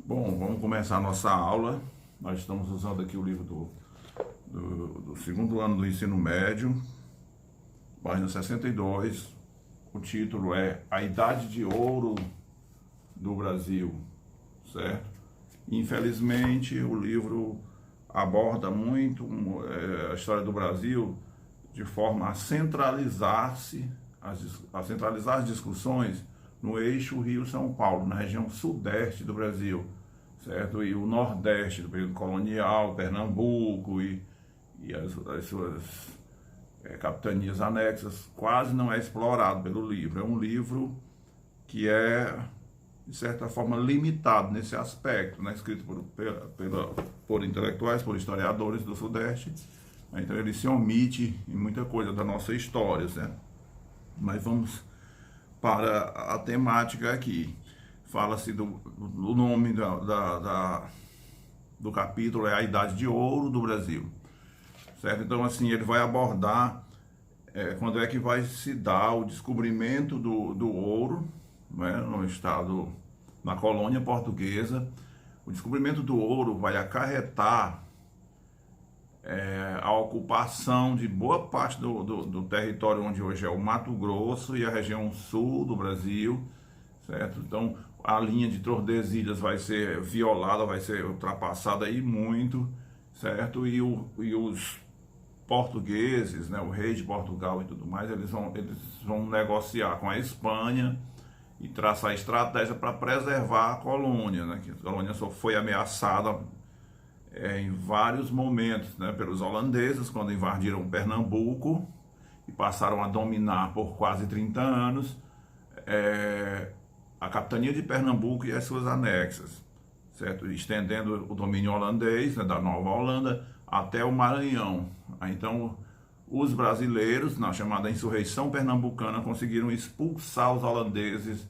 Bom, vamos começar a nossa aula. Nós estamos usando aqui o livro do segundo ano do ensino médio, página 62. O título é A Idade de Ouro do Brasil, certo? Infelizmente, o livro aborda muito a história do Brasil de forma a centralizar as discussões no eixo Rio-São Paulo, na região sudeste do Brasil, certo? E o nordeste do período colonial, Pernambuco e as suas capitanias anexas, quase não é explorado pelo livro. É um livro que é, de certa forma, limitado nesse aspecto, né? Escrito por intelectuais, por historiadores do Sudeste. Então ele se omite em muita coisa da nossa história, certo? Mas vamos para a temática aqui. Fala-se do nome do capítulo é A Idade de Ouro do Brasil, certo? Então, assim, ele vai abordar quando é que vai se dar o descobrimento do ouro, né, no estado, na colônia portuguesa. O descobrimento do ouro vai acarretar a ocupação de boa parte do território onde hoje é o Mato Grosso e a região sul do Brasil, certo? Então, a linha de Tordesilhas vai ser violada, vai ser ultrapassada aí muito, certo? E os portugueses, né, o rei de Portugal e tudo mais, eles vão negociar com a Espanha e traçar estratégia para preservar a colônia, né? Que a colônia só foi ameaçada em vários momentos, né, pelos holandeses, quando invadiram Pernambuco e passaram a dominar por quase 30 anos a capitania de Pernambuco e as suas anexas, certo? Estendendo o domínio holandês, né, da Nova Holanda até o Maranhão. Então, os brasileiros, na chamada insurreição pernambucana, conseguiram expulsar os holandeses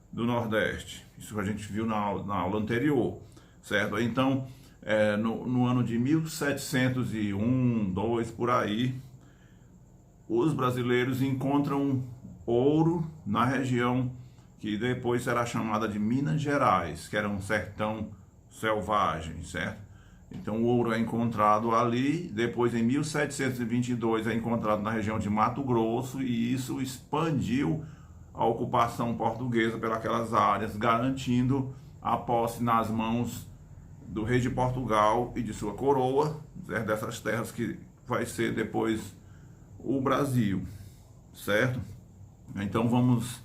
do Nordeste. Isso a gente viu na aula anterior, certo? Então, no ano de 1701, 2 por aí, os brasileiros encontram ouro na região que depois será chamada de Minas Gerais, que era um sertão selvagem, certo? Então o ouro é encontrado ali, depois em 1722 é encontrado na região de Mato Grosso, e isso expandiu a ocupação portuguesa pelas áreas, garantindo a posse nas mãos do rei de Portugal e de sua coroa, certo? Dessas terras que vai ser depois o Brasil, certo? Então vamos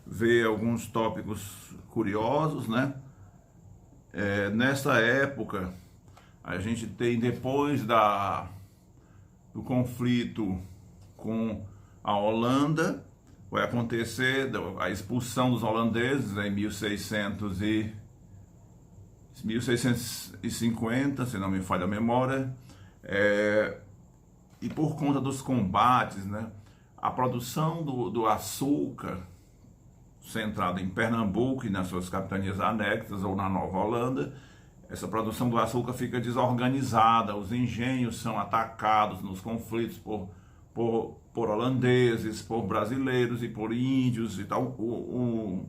ver alguns tópicos curiosos, né? Nessa época, a gente tem, depois do conflito com a Holanda, vai acontecer a expulsão dos holandeses em 1650, se não me falha a memória, e por conta dos combates, né, a produção do açúcar, centrada em Pernambuco e nas suas capitanias anexas ou na Nova Holanda, essa produção do açúcar fica desorganizada, os engenhos são atacados nos conflitos por holandeses, por brasileiros e por índios e tal. O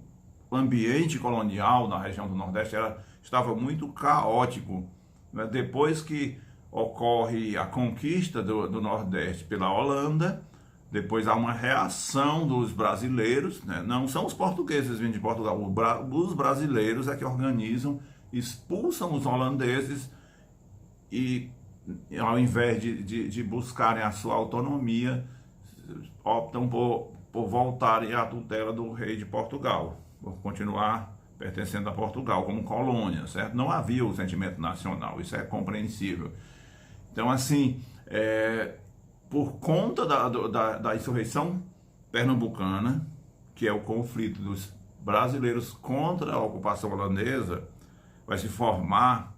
ambiente colonial na região do Nordeste estava muito caótico, né? Depois que ocorre a conquista do Nordeste pela Holanda, depois há uma reação dos brasileiros, né? Não são os portugueses vindo de Portugal, os brasileiros é que organizam, expulsam os holandeses e, ao invés de buscarem a sua autonomia, optam por voltarem à tutela do rei de Portugal, por continuar pertencendo a Portugal como colônia, certo? Não havia o sentimento nacional, isso é compreensível. Então, assim, por conta da insurreição pernambucana, que é o conflito dos brasileiros contra a ocupação holandesa, vai se formar,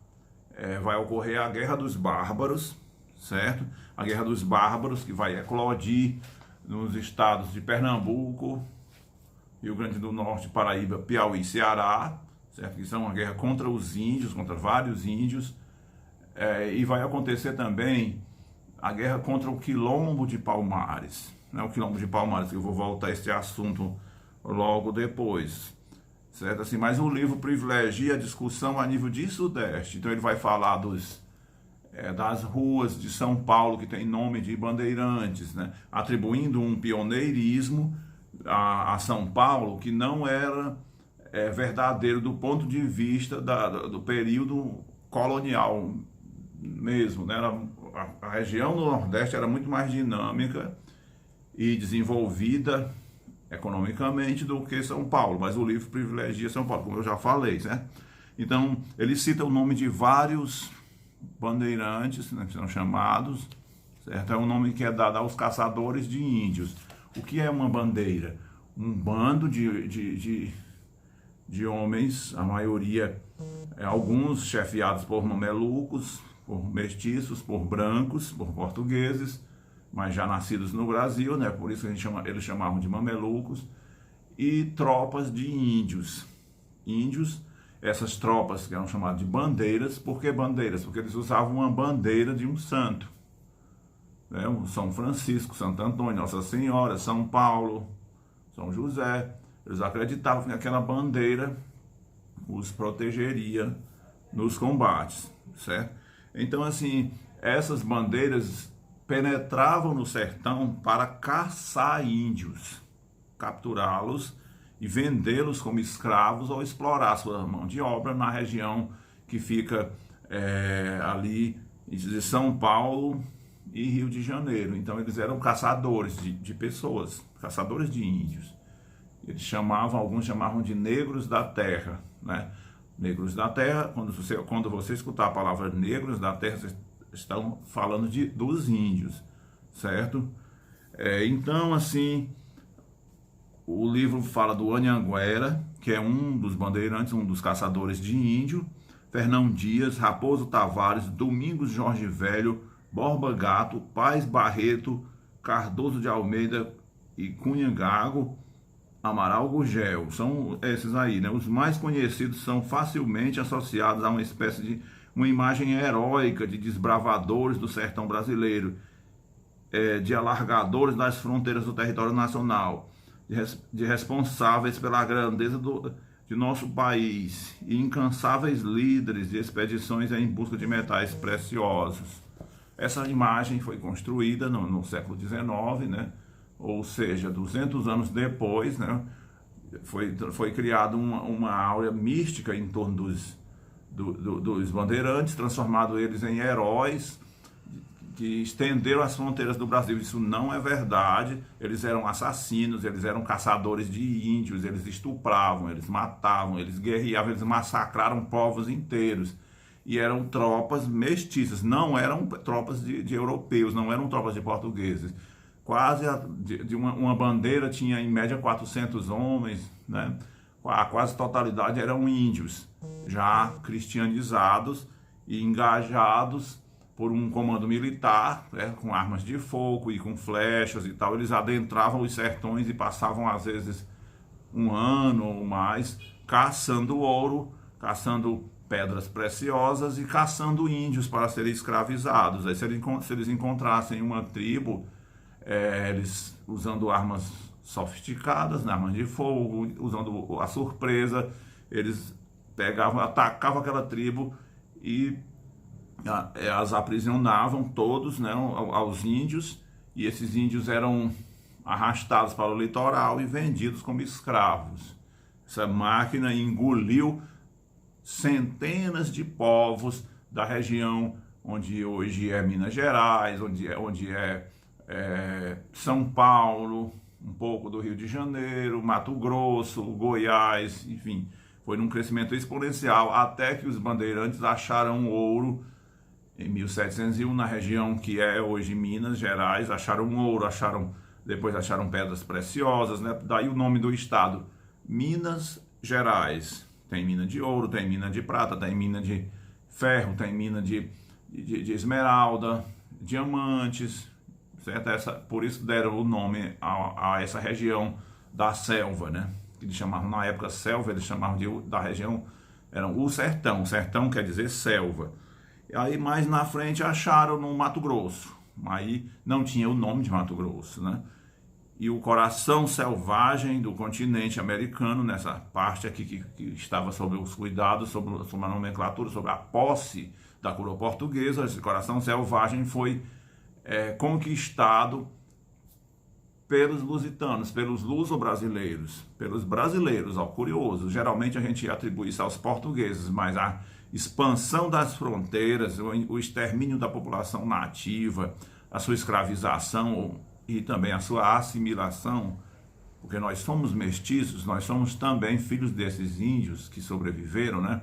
vai ocorrer a Guerra dos Bárbaros, certo? A Guerra dos Bárbaros, que vai eclodir nos estados de Pernambuco, Rio Grande do Norte, Paraíba, Piauí e Ceará, certo? Que são uma guerra contra os índios, contra vários índios, e vai acontecer também a guerra contra o Quilombo de Palmares, né? O Quilombo de Palmares, que eu vou voltar a esse assunto logo depois, certo? Assim, mas o livro privilegia a discussão a nível de Sudeste. Então ele vai falar das ruas de São Paulo que tem nome de bandeirantes, né? Atribuindo um pioneirismo a São Paulo que não era verdadeiro do ponto de vista do período colonial mesmo, né? A região do Nordeste era muito mais dinâmica e desenvolvida economicamente do que São Paulo, mas o livro privilegia São Paulo, como eu já falei, certo? Então, ele cita o nome de vários bandeirantes, né, que são chamados, certo? É um nome que é dado aos caçadores de índios. O que é uma bandeira? Um bando de homens, a maioria, alguns chefiados por mamelucos, por mestiços, por brancos, por portugueses, mas já nascidos no Brasil, né? Por isso eles chamavam de mamelucos, e tropas de índios. Índios, essas tropas que eram chamadas de bandeiras. Por que bandeiras? Porque eles usavam uma bandeira de um santo, né? São Francisco, Santo Antônio, Nossa Senhora, São Paulo, São José. Eles acreditavam que aquela bandeira os protegeria nos combates, certo? Então, assim, essas bandeiras penetravam no sertão para caçar índios, capturá-los e vendê-los como escravos ou explorar sua mão de obra na região que fica ali de São Paulo e Rio de Janeiro. Então eles eram caçadores de pessoas, caçadores de índios. Alguns chamavam de negros da terra, né? Negros da terra, quando você escutar a palavra negros da terra, vocês estão falando dos índios, certo? Então, assim, o livro fala do Anhanguera, que é um dos bandeirantes, um dos caçadores de índio, Fernão Dias, Raposo Tavares, Domingos Jorge Velho, Borba Gato, Paz Barreto, Cardoso de Almeida e Cunha Gago, Amaral Gurgel. São esses aí, né? Os mais conhecidos são facilmente associados a uma espécie de uma imagem heróica de desbravadores do sertão brasileiro, de alargadores das fronteiras do território nacional, de responsáveis pela grandeza de nosso país e incansáveis líderes de expedições em busca de metais preciosos. Essa imagem foi construída no século XIX, né? Ou seja, 200 anos depois, né? Foi criada uma áurea mística em torno dos bandeirantes, transformando eles em heróis que estenderam as fronteiras do Brasil. Isso não é verdade. Eles eram assassinos, eles eram caçadores de índios, eles estupravam, eles matavam, eles guerreavam, eles massacraram povos inteiros. E eram tropas mestiças, não eram tropas de europeus, não eram tropas de portugueses. Uma bandeira tinha em média 400 homens, né? A quase totalidade eram índios, já cristianizados e engajados por um comando militar, né, com armas de fogo e com flechas e tal. Eles adentravam os sertões e passavam às vezes um ano ou mais caçando ouro, caçando pedras preciosas e caçando índios para serem escravizados. Aí, se eles encontrassem uma tribo, eles usando armas sofisticadas, né, armas de fogo, usando a surpresa, eles atacavam aquela tribo e as aprisionavam todos, né, aos índios, e esses índios eram arrastados para o litoral e vendidos como escravos. Essa máquina engoliu centenas de povos da região onde hoje é Minas Gerais, onde é São Paulo, um pouco do Rio de Janeiro, Mato Grosso, Goiás, enfim, foi num crescimento exponencial até que os bandeirantes acharam ouro em 1701 na região que é hoje Minas Gerais. Acharam ouro, depois acharam pedras preciosas, né? Daí o nome do estado, Minas Gerais. Tem mina de ouro, tem mina de prata, tem mina de ferro, tem mina de esmeralda, diamantes, certo? Por isso deram o nome a essa região da selva, né? Que eles chamavam na época selva, eles chamavam da região, eram o sertão. Sertão quer dizer selva. E aí mais na frente acharam no Mato Grosso. Aí não tinha o nome de Mato Grosso, né? e o coração selvagem do continente americano, nessa parte aqui que estava sob os cuidados, sobre a nomenclatura, sobre a posse da coroa portuguesa. Esse coração selvagem foi conquistado pelos lusitanos, pelos luso-brasileiros, pelos brasileiros, ó, curioso. Geralmente a gente atribui isso aos portugueses, mas a expansão das fronteiras, o extermínio da população nativa, a sua escravização e também a sua assimilação, porque nós somos mestiços, nós somos também filhos desses índios que sobreviveram, né?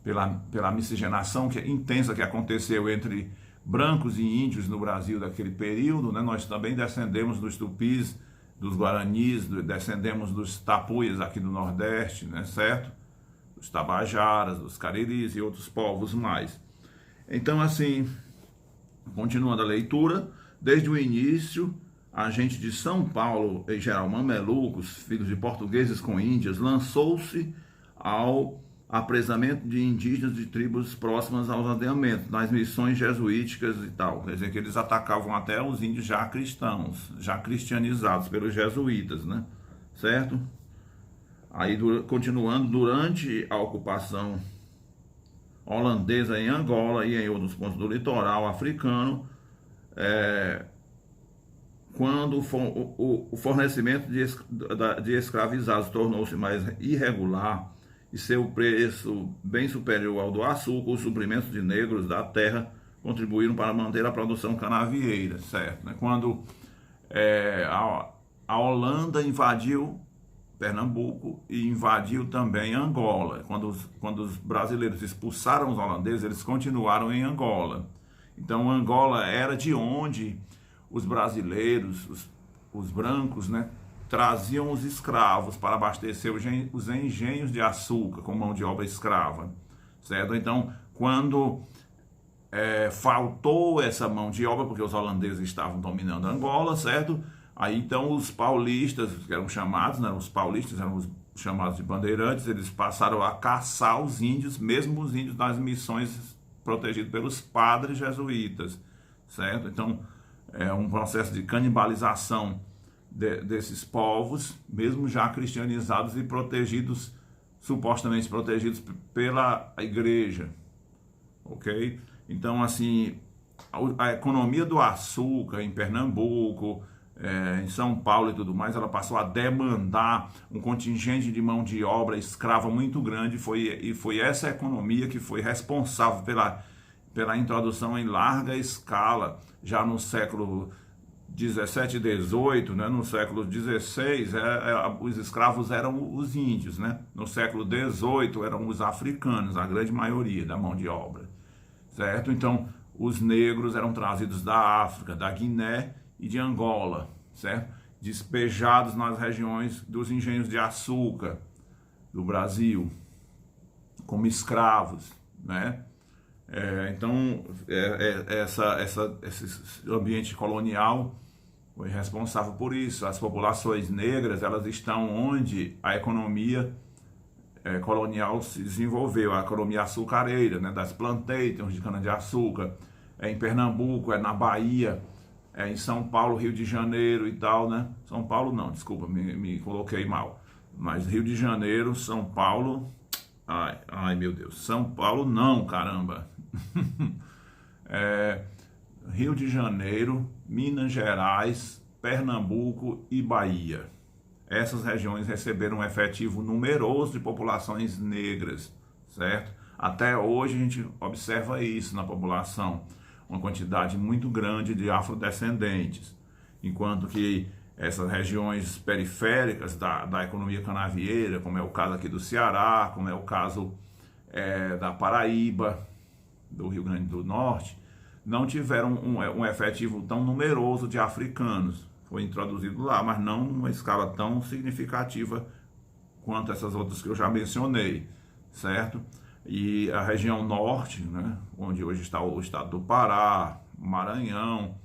Pela miscigenação intensa que aconteceu entre brancos e índios no Brasil daquele período, né? Nós também descendemos dos tupis, dos guaranis, descendemos dos tapuias aqui do Nordeste, né? Certo? Dos tabajaras, dos cariris e outros povos mais. Então, assim, continuando a leitura, desde o início, a gente de São Paulo, em geral mamelucos, filhos de portugueses com índias, lançou-se ao apresamento de indígenas de tribos próximas aos aldeamentos, nas missões jesuíticas e tal. Quer dizer que eles atacavam até os índios já cristãos, já cristianizados pelos jesuítas, né? Certo? Aí, continuando, durante a ocupação holandesa em Angola e em outros pontos do litoral africano, quando o fornecimento de escravizados tornou-se mais irregular e seu preço bem superior ao do açúcar, os suprimentos de negros da terra contribuíram para manter a produção canavieira, certo? Quando a Holanda invadiu Pernambuco e invadiu também Angola. Quando os brasileiros expulsaram os holandeses, eles continuaram em Angola. Então, Angola era de onde os brasileiros, os brancos, né, traziam os escravos para abastecer os engenhos de açúcar com mão de obra escrava, certo? Então, quando faltou essa mão de obra, porque os holandeses estavam dominando Angola, certo? Aí, então, os paulistas, que eram chamados, né, os paulistas eram os chamados de bandeirantes, eles passaram a caçar os índios, mesmo os índios das missões protegidos pelos padres jesuítas, certo? Então, é um processo de canibalização desses povos, mesmo já cristianizados e protegidos, supostamente protegidos pela igreja, ok? Então, assim, a economia do açúcar em Pernambuco, em São Paulo e tudo mais, ela passou a demandar um contingente de mão de obra escrava muito grande, e foi essa economia que foi responsável pela introdução em larga escala, já no século 17 e 18, né? No século 16, os escravos eram os índios, né? No século 18 eram os africanos, a grande maioria da mão de obra, certo? Então, os negros eram trazidos da África, da Guiné e de Angola, certo? Despejados nas regiões dos engenhos de açúcar do Brasil, como escravos, né? Então, esse ambiente colonial foi responsável por isso. As populações negras, elas estão onde a economia colonial se desenvolveu, a economia açucareira, né, das plantations de cana-de-açúcar, em Pernambuco, na Bahia, em São Paulo, Rio de Janeiro e tal, né? São Paulo não, desculpa, me coloquei mal. Mas Rio de Janeiro, São Paulo... Ai meu Deus, São Paulo não, caramba. Rio de Janeiro, Minas Gerais, Pernambuco e Bahia. Essas regiões receberam um efetivo numeroso de populações negras, certo? Até hoje a gente observa isso na população, uma quantidade muito grande de afrodescendentes, enquanto que essas regiões periféricas da economia canavieira, como é o caso aqui do Ceará, como é o caso da Paraíba, do Rio Grande do Norte, não tiveram um efetivo tão numeroso de africanos. Foi introduzido lá, mas não numa escala tão significativa quanto essas outras que eu já mencionei, certo? E a região norte, né, onde hoje está o estado do Pará, Maranhão,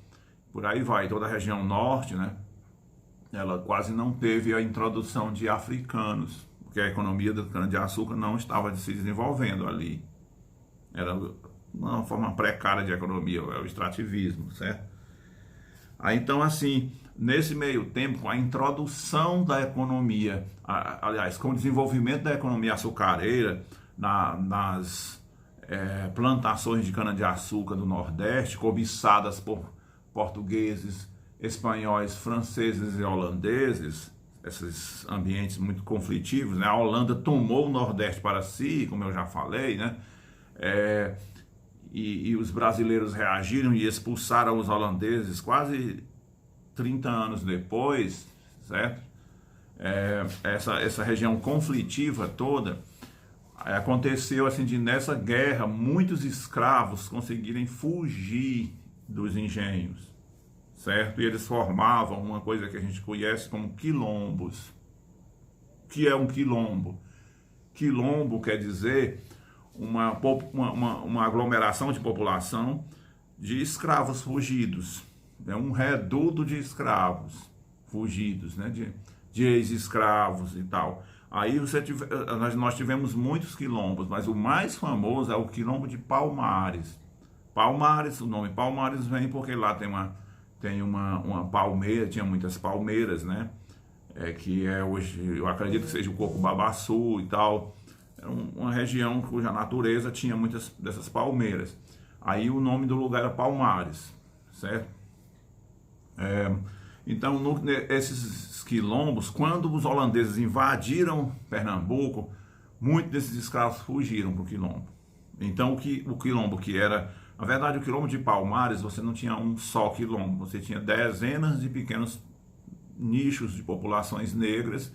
por aí vai, toda a região norte, né, ela quase não teve a introdução de africanos, porque a economia da cana-de-açúcar não estava se desenvolvendo ali. Era uma forma precária de economia, é o extrativismo, certo? Então, assim, nesse meio tempo, com a introdução da economia, aliás, com o desenvolvimento da economia açucareira nas plantações de cana-de-açúcar do Nordeste, cobiçadas por portugueses, espanhóis, franceses e holandeses, esses ambientes muito conflitivos, né? A Holanda tomou o Nordeste para si, como eu já falei, né? E os brasileiros reagiram e expulsaram os holandeses quase 30 anos depois, certo? Essa região conflitiva toda aconteceu assim nessa guerra, muitos escravos conseguirem fugir dos engenhos, certo? E eles formavam uma coisa que a gente conhece como quilombos. O que é um quilombo? Quilombo quer dizer uma aglomeração de população de escravos fugidos. É um reduto de escravos fugidos, né? de ex-escravos e tal. Aí nós tivemos muitos quilombos, mas o mais famoso é o quilombo de Palmares. Palmares, o nome Palmares vem porque lá tem uma palmeira, tinha muitas palmeiras, né? Que hoje, eu acredito que seja o Coco-Babaçu e tal. Era uma região cuja natureza tinha muitas dessas palmeiras. Aí o nome do lugar era Palmares, certo? Então, esses quilombos, quando os holandeses invadiram Pernambuco, muitos desses escravos fugiram para o quilombo. Então, o quilombo que era... Na verdade, o quilombo de Palmares, você não tinha um só quilombo, você tinha dezenas de pequenos nichos de populações negras,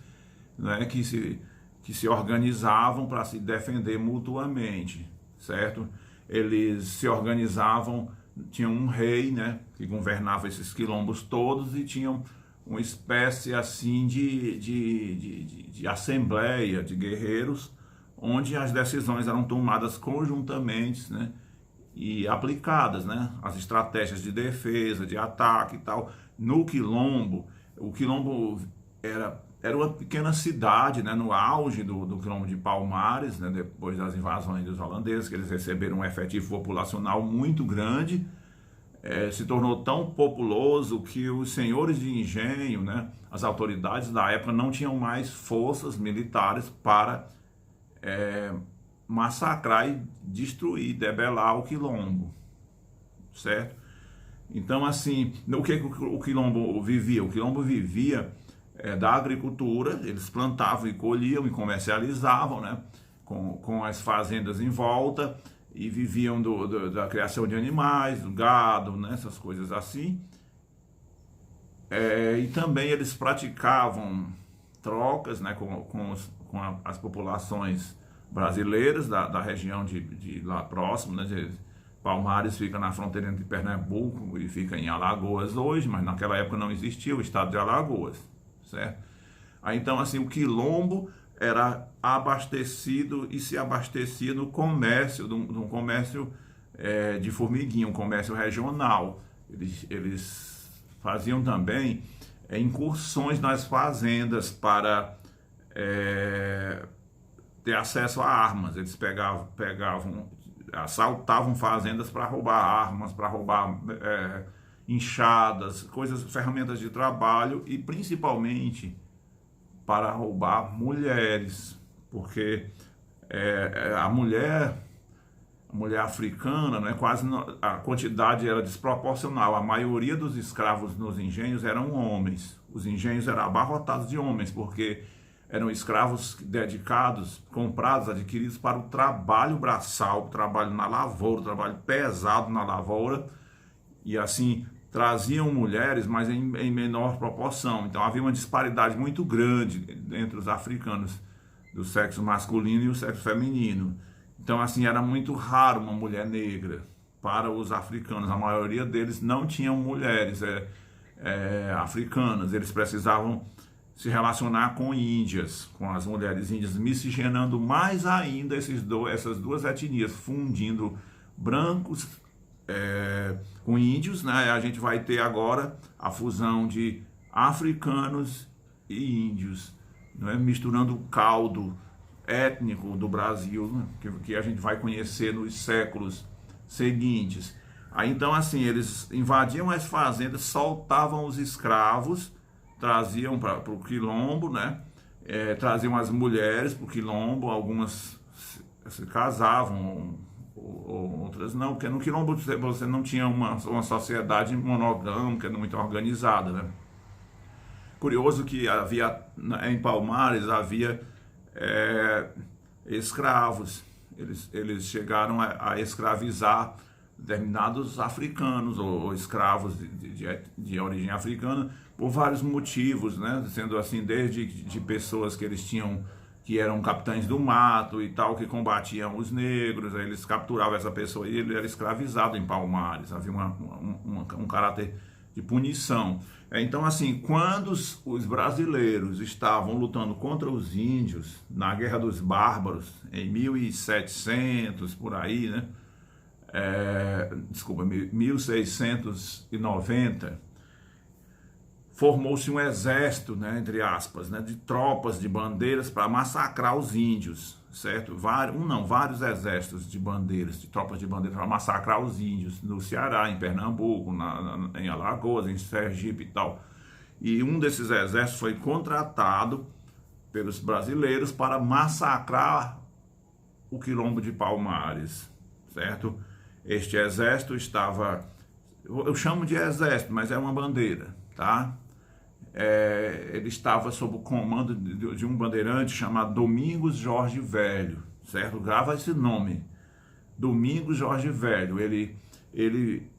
né, que se organizavam para se defender mutuamente, certo? Eles se organizavam, tinham um rei, né, que governava esses quilombos todos e tinham uma espécie assim de assembleia de guerreiros, onde as decisões eram tomadas conjuntamente, né, e aplicadas, né, as estratégias de defesa, de ataque e tal. No quilombo, o quilombo era uma pequena cidade, né, no auge do quilombo de Palmares, né, depois das invasões dos holandeses, que eles receberam um efetivo populacional muito grande, se tornou tão populoso que os senhores de engenho, né, as autoridades da época não tinham mais forças militares para massacrar e destruir, debelar o quilombo, certo? Então, assim, o que o quilombo vivia? O quilombo vivia da agricultura, eles plantavam e colhiam e comercializavam, né, com as fazendas em volta, e viviam da criação de animais, do gado, né, essas coisas assim. E também eles praticavam trocas, né, com as populações brasileiras da região de lá próximo, né, Palmares fica na fronteira entre Pernambuco e fica em Alagoas hoje, mas naquela época não existia o estado de Alagoas, certo? Aí, então, assim, o quilombo era abastecido e se abastecia no comércio, de um comércio de formiguinha, um comércio regional. Eles faziam também incursões nas fazendas para ter acesso a armas. Eles assaltavam fazendas para roubar armas, para roubar enxadas, ferramentas de trabalho e principalmente para roubar mulheres, porque a mulher africana, né, a quantidade era desproporcional. A maioria dos escravos nos engenhos eram homens. Os engenhos eram abarrotados de homens, porque eram escravos dedicados, comprados, adquiridos para o trabalho braçal, o trabalho na lavoura, o trabalho pesado na lavoura, e assim traziam mulheres, mas em menor proporção. Então havia uma disparidade muito grande entre os africanos, do sexo masculino e o sexo feminino. Então, assim, era muito raro uma mulher negra para os africanos. A maioria deles não tinham mulheres africanas, eles precisavam se relacionar com índias, com as mulheres índias, miscigenando mais ainda essas duas etnias, fundindo brancos com índios, né? A gente vai ter agora a fusão de africanos e índios, né? Misturando o caldo étnico do Brasil, né? que a gente vai conhecer nos séculos seguintes. Aí então assim, eles invadiam as fazendas, soltavam os escravos, traziam para o quilombo, né? Traziam as mulheres para o quilombo, algumas se casavam, outras não, porque no quilombo você não tinha uma sociedade monogâmica, muito organizada, né? Curioso que havia, em Palmares, havia escravos, eles chegaram a escravizar determinados africanos ou escravos de origem africana por vários motivos, né? Sendo assim, desde de pessoas que eles tinham, que eram capitães do mato e tal, que combatiam os negros, aí eles capturavam essa pessoa e ele era escravizado em Palmares, havia um caráter de punição. Então assim, quando os brasileiros estavam lutando contra os índios na Guerra dos Bárbaros, em 1700, por aí, né? 1690, formou-se um exército, né, entre aspas, né, de tropas de bandeiras para massacrar os índios, certo? Vários exércitos de bandeiras, de tropas de bandeiras para massacrar os índios no Ceará, em Pernambuco, em Alagoas, em Sergipe e tal. E um desses exércitos foi contratado pelos brasileiros para massacrar o quilombo de Palmares, certo? Este exército estava, eu chamo de exército, mas é uma bandeira, tá? Ele estava sob o comando de um bandeirante chamado Domingos Jorge Velho, certo? Grava esse nome, Domingos Jorge Velho. Ele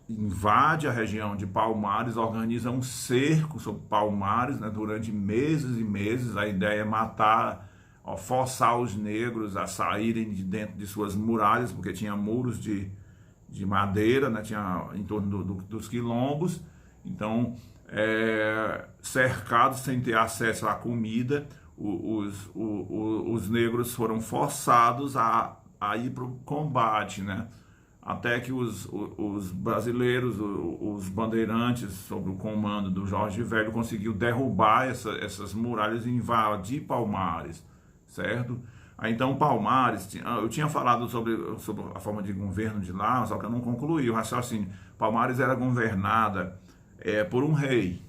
invade a região de Palmares, organiza um cerco sobre Palmares, né, durante meses e meses. A ideia é matar, forçar os negros a saírem de dentro de suas muralhas, porque tinha muros de madeira, né, tinha em torno dos quilombos. Então, cercados sem ter acesso à comida, os negros foram forçados a ir para o combate, né? Até que os brasileiros, os bandeirantes, sob o comando do Jorge Velho, conseguiu derrubar essas muralhas e invadir Palmares, certo? Aí, então Palmares, eu tinha falado sobre a forma de governo de lá, só que eu não concluí o raciocínio. Palmares era governada por um rei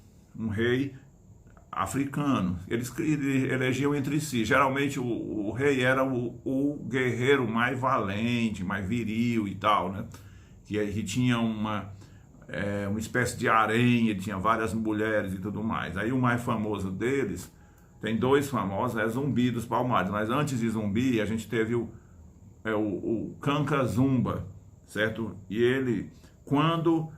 africano. Eles elegiam entre si. Geralmente o rei era o guerreiro mais valente, mais viril e tal, né? Que tinha uma espécie de harém, ele tinha várias mulheres e tudo mais. Aí o mais famoso deles, tem dois famosos, é Zumbi dos Palmares. Mas antes de Zumbi, a gente teve o Canca Zumba, certo? E ele, quando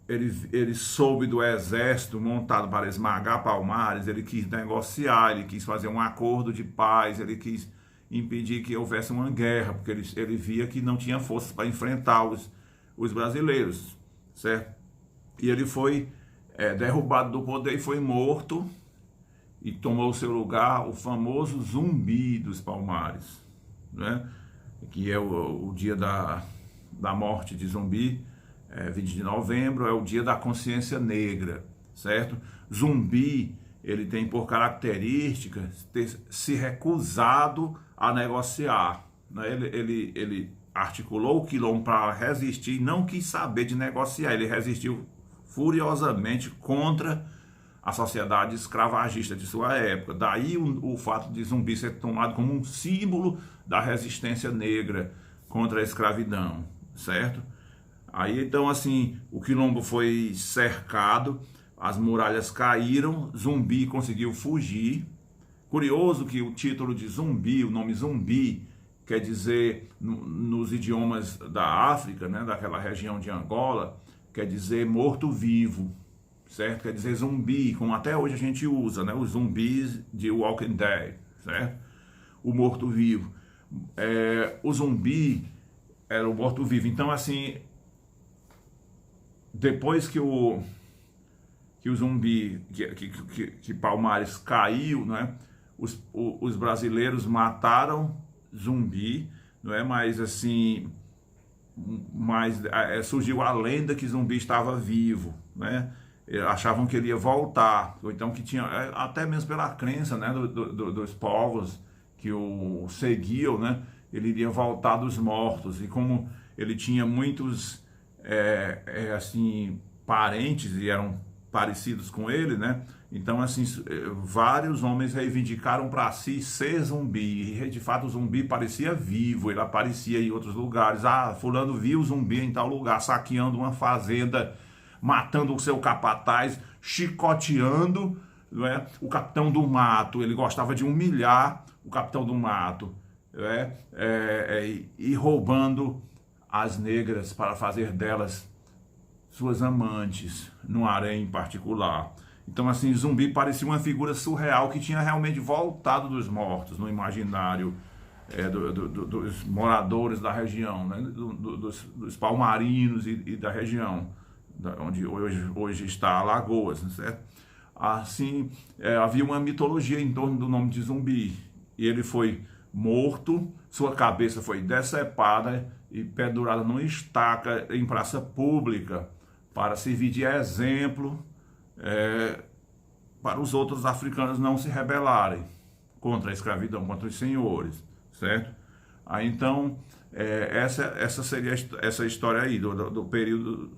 ele soube do exército montado para esmagar Palmares, ele quis negociar, ele quis fazer um acordo de paz, ele quis impedir que houvesse uma guerra, porque ele via que não tinha forças para enfrentar os brasileiros, certo? E ele foi derrubado do poder e foi morto, e tomou o seu lugar o famoso Zumbi dos Palmares, né? Que é o dia da morte de Zumbi. 20 de novembro é o dia da consciência negra, certo? Zumbi, ele tem por característica ter se recusado a negociar, né? Ele articulou o quilombo para resistir e não quis saber de negociar, ele resistiu furiosamente contra a sociedade escravagista de sua época. Daí o fato de Zumbi ser tomado como um símbolo da resistência negra contra a escravidão, certo? Aí então assim, o quilombo foi cercado, as muralhas caíram, Zumbi conseguiu fugir. Curioso que o título de Zumbi, o nome Zumbi, quer dizer, nos idiomas da África, né, daquela região de Angola, quer dizer morto-vivo, certo? Quer dizer zumbi, como até hoje a gente usa, né, os zumbis de Walking Dead, certo? O morto-vivo. O zumbi era o morto-vivo. Então assim, depois que o Zumbi, que Palmares caiu, né, os brasileiros mataram Zumbi, não é? Mas assim, surgiu a lenda que Zumbi estava vivo, né? Achavam que ele ia voltar, ou então que tinha, até mesmo pela crença, né, dos povos que o seguiam, né, ele iria voltar dos mortos, e como ele tinha muitos assim, parentes e eram parecidos com ele, né? Então, assim, vários homens reivindicaram para si ser zumbi, e de fato o zumbi parecia vivo, ele aparecia em outros lugares. Ah, fulano viu o zumbi em tal lugar, saqueando uma fazenda, matando o seu capataz, chicoteando, não é? O capitão do mato. Ele gostava de humilhar o capitão do mato, e roubando as negras para fazer delas suas amantes, num harém particular. Então, assim, zumbi parecia uma figura surreal que tinha realmente voltado dos mortos no imaginário dos moradores da região, né? Dos palmarinos e da região, onde hoje está Alagoas, certo? Assim, havia uma mitologia em torno do nome de zumbi, e ele foi morto, sua cabeça foi decepada e pendurada numa estaca em praça pública, para servir de exemplo para os outros africanos não se rebelarem contra a escravidão, contra os senhores, certo? Aí, então, essa seria essa história aí do período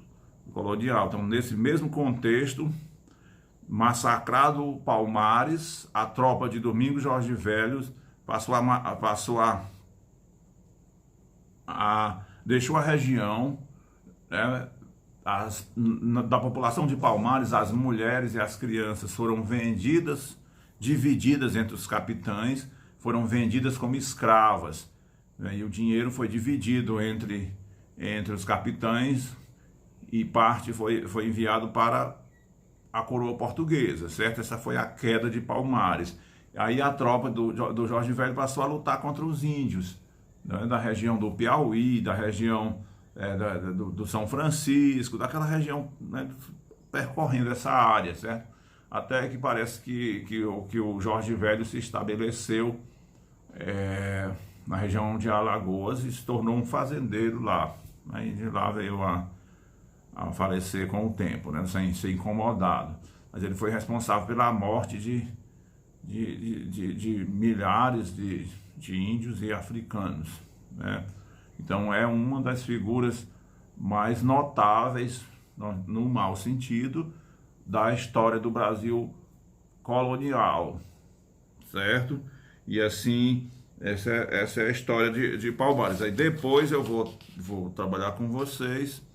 colonial. Então, nesse mesmo contexto, massacrado Palmares, a tropa de Domingos Jorge Velho deixou a região, né? Da população de Palmares, as mulheres e as crianças foram vendidas, divididas entre os capitães, foram vendidas como escravas, né? E o dinheiro foi dividido entre os capitães, e parte foi enviado para a coroa portuguesa, certo? Essa foi a queda de Palmares. Aí a tropa do Jorge Velho passou a lutar contra os índios, né? Da região do Piauí, da região do São Francisco, daquela região, né, percorrendo essa área, certo? Até que parece que o Jorge Velho se estabeleceu na região de Alagoas e se tornou um fazendeiro lá. Aí de lá veio a falecer com o tempo, né, sem ser incomodado. Mas ele foi responsável pela morte de milhares de índios e africanos, né? Então é uma das figuras mais notáveis, no mau sentido, da história do Brasil colonial, certo? E assim, essa é a história de Palmares. Aí depois eu vou trabalhar com vocês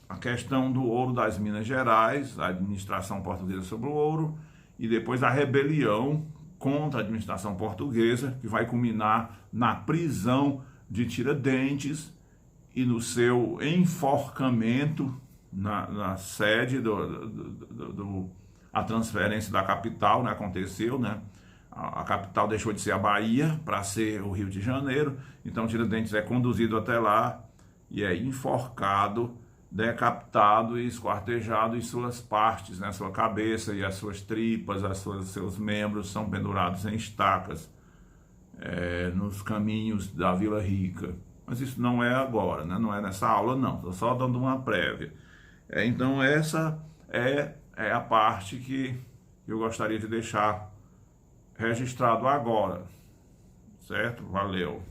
a questão do ouro das Minas Gerais, a administração portuguesa sobre o ouro, e depois a rebelião contra a administração portuguesa, que vai culminar na prisão de Tiradentes e no seu enforcamento na sede a transferência da capital, né, aconteceu, né? A capital deixou de ser a Bahia para ser o Rio de Janeiro. Então Tiradentes é conduzido até lá e é enforcado, decapitado e esquartejado em suas partes, né? Sua cabeça e as suas tripas, seus membros são pendurados em estacas nos caminhos da Vila Rica. Mas isso não é agora, né? Não é nessa aula, não. Estou só dando uma prévia. Então essa é a parte que eu gostaria de deixar registrado agora, certo? Valeu!